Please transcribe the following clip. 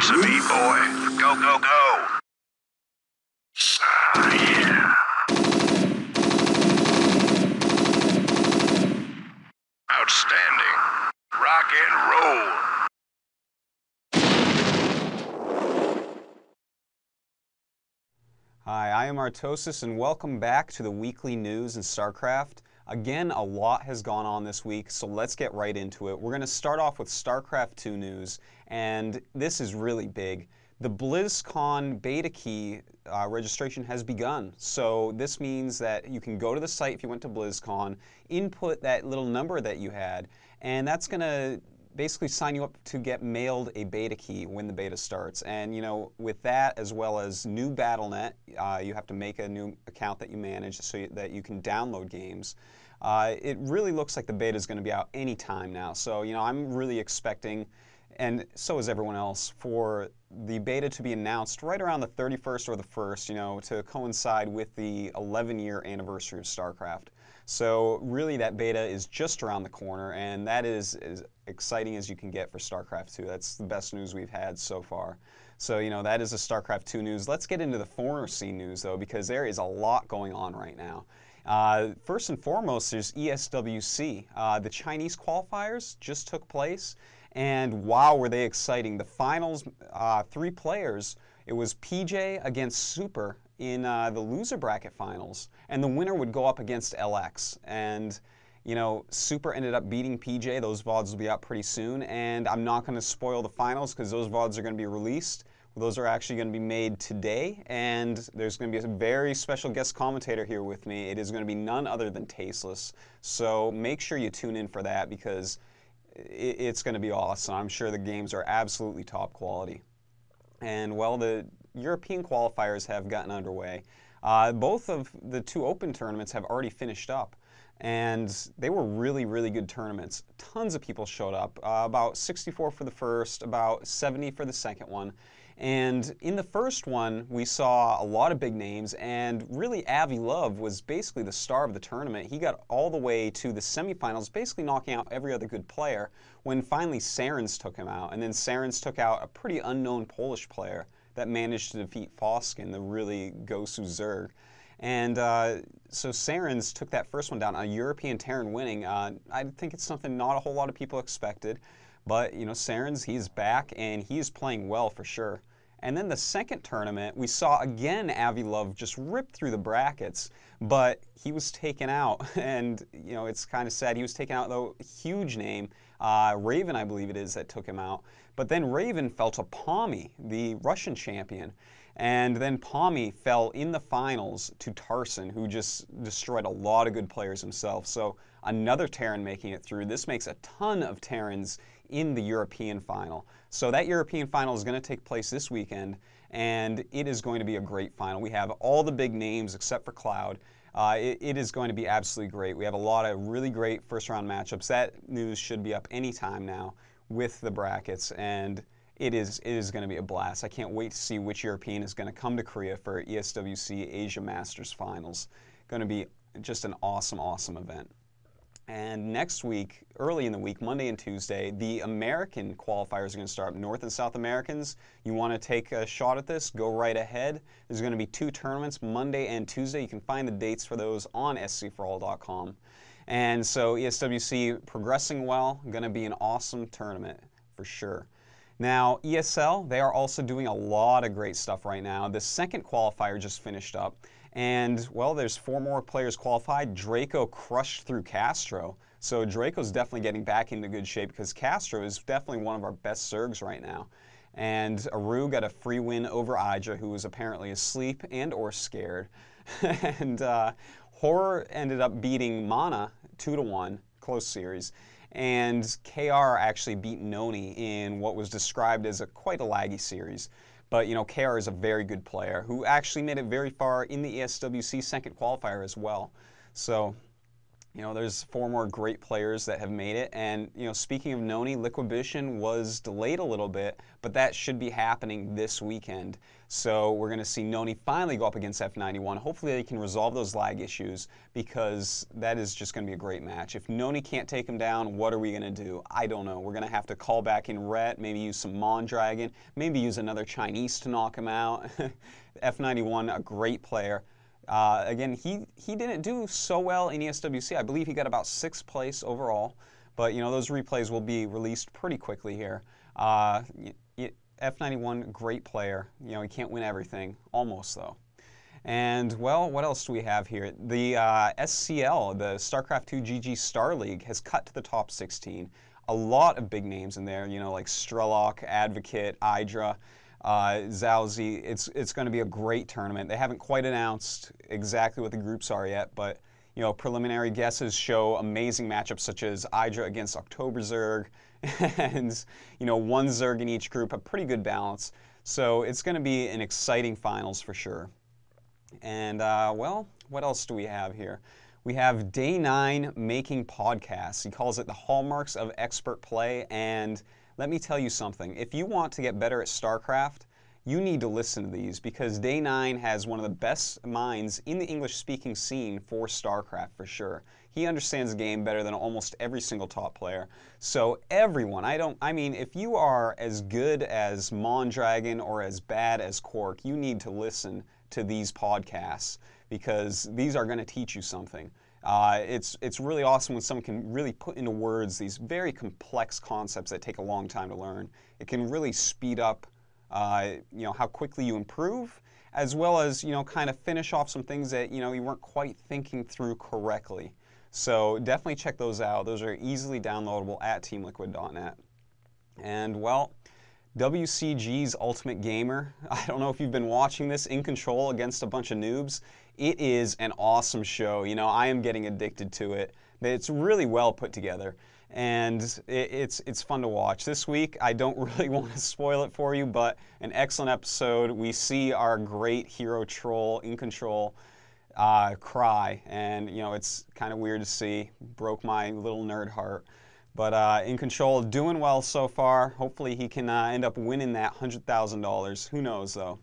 piece of me, boy. Go, go, go. Yeah. Outstanding. Rock and roll. Hi, I am Artosis, and welcome back to the weekly news in StarCraft. Again, a lot has gone on this week, so let's get right into it. We're going to start off with StarCraft 2 news, and this is really big. The BlizzCon beta key registration has begun, so this means that you can go to the site if you went to BlizzCon, input that little number that you had, and that's going to basically sign you up to get mailed a beta key when the beta starts. And you know, with that, as well as new Battle.net, you have to make a new account that you manage so that you can download games. It really looks like the beta is going to be out any time now. So you know, I'm really expecting, and so is everyone else, for the beta to be announced right around the 31st or the 1st, you know, to coincide with the 11-year anniversary of StarCraft. So really that beta is just around the corner, and that is as exciting as you can get for StarCraft 2. That's the best news we've had so far. So, you know, that is the StarCraft 2 news. Let's get into the foreigner scene news, though, because there is a lot going on right now. First and foremost, there's ESWC. The Chinese qualifiers just took place, and wow, were they exciting. The finals, 3 players, it was PJ against Super in the loser bracket finals, and the winner would go up against LX. And you know, Super ended up beating PJ. Those VODs will be out pretty soon, and I'm not going to spoil the finals because those VODs are going to be released. Those are actually going to be made today, and there's going to be a very special guest commentator here with me. It is going to be none other than Tasteless, so make sure you tune in for that because it's going to be awesome. I'm sure the games are absolutely top quality. And well, the European qualifiers have gotten underway. Both of the 2 open tournaments have already finished up, and they were really, really good tournaments. Tons of people showed up, about 64 for the first, about 70 for the second one. And in the first one, we saw a lot of big names, and really Avi Love was basically the star of the tournament. He got all the way to the semifinals, basically knocking out every other good player, when finally Sarens took him out. And then Sarens took out a pretty unknown Polish player that managed to defeat Foskin, the really Gosu Zerg. And so Sarens took that first one down, a European Terran winning. I think it's something not a whole lot of people expected, but you know, Sarens, he's back and he's playing well for sure. And then the second tournament, we saw again Avi Love just rip through the brackets, but he was taken out, and you know, it's kind of sad. He was taken out, though, huge name, Raven, I believe it is, that took him out. But then Raven fell to Pommy, the Russian champion. And then Pommy fell in the finals to Tarson, who just destroyed a lot of good players himself. So another Terran making it through. This makes a ton of Terrans in the European final. So that European final is going to take place this weekend, and it is going to be a great final. We have all the big names except for Cloud. It is going to be absolutely great. We have a lot of really great first-round matchups. That news should be up anytime now with the brackets, and it is going to be a blast. I can't wait to see which European is going to come to Korea for ESWC Asia Masters Finals. Going to be just an awesome, awesome event. And next week, early in the week, Monday and Tuesday, the American qualifiers are going to start. North and South Americans, you want to take a shot at this, go right ahead. There's going to be 2 tournaments, Monday and Tuesday. You can find the dates for those on SCForAll.com. And so ESWC progressing well, going to be an awesome tournament for sure. Now, ESL, they are also doing a lot of great stuff right now. The second qualifier just finished up. And, well, there's 4 more players qualified. Draco crushed through Castro. So Draco's definitely getting back into good shape because Castro is definitely one of our best Zergs right now. And Aru got a free win over Ija, who was apparently asleep and or scared. And Horror ended up beating Mana 2-1, close series. And KR actually beat Noni in what was described as quite a laggy series. But, you know, KR is a very good player who actually made it very far in the ESWC second qualifier as well. So, There's 4 more great players that have made it. And, speaking of Noni, Liquidation was delayed a little bit, but that should be happening this weekend. So we're going to see Noni finally go up against F91. Hopefully they can resolve those lag issues, because that is just going to be a great match. If Noni can't take him down, what are we going to do? I don't know. We're going to have to call back in Ret, maybe use some Mondragon, maybe use another Chinese to knock him out. F91, a great player. Again, he didn't do so well in ESWC. I believe he got about 6th place overall, but those replays will be released pretty quickly here. F91, great player. He can't win everything, almost though. And well, what else do we have here? The SCL, the StarCraft 2 GG Star League, has cut to the top 16. A lot of big names in there, like Strelok, Advocate, Idra. Zalzi. It's going to be a great tournament. They haven't quite announced exactly what the groups are yet, but preliminary guesses show amazing matchups such as Idra against October Zerg, and one Zerg in each group, a pretty good balance. So it's going to be an exciting finals for sure. And well, what else do we have here? We have Day9 making podcasts. He calls it the hallmarks of expert play, and let me tell you something. If you want to get better at StarCraft, you need to listen to these, because Day9 has one of the best minds in the English-speaking scene for StarCraft for sure. He understands the game better than almost every single top player. So everyone, if you are as good as Mondragon or as bad as Quark, you need to listen to these podcasts, because these are going to teach you something. It's really awesome when someone can really put into words these very complex concepts that take a long time to learn. It can really speed up, how quickly you improve, as well as, kind of finish off some things that, you weren't quite thinking through correctly. So definitely check those out. Those are easily downloadable at teamliquid.net. And well, WCG's Ultimate Gamer. I don't know if you've been watching this, In Control against a bunch of noobs. It is an awesome show. I am getting addicted to it. It's really well put together, and it's fun to watch. This week, I don't really want to spoil it for you, but an excellent episode. We see our great hero troll, In Control, cry, and it's kind of weird to see. Broke my little nerd heart. But In Control, doing well so far. Hopefully he can end up winning that $100,000. Who knows, though.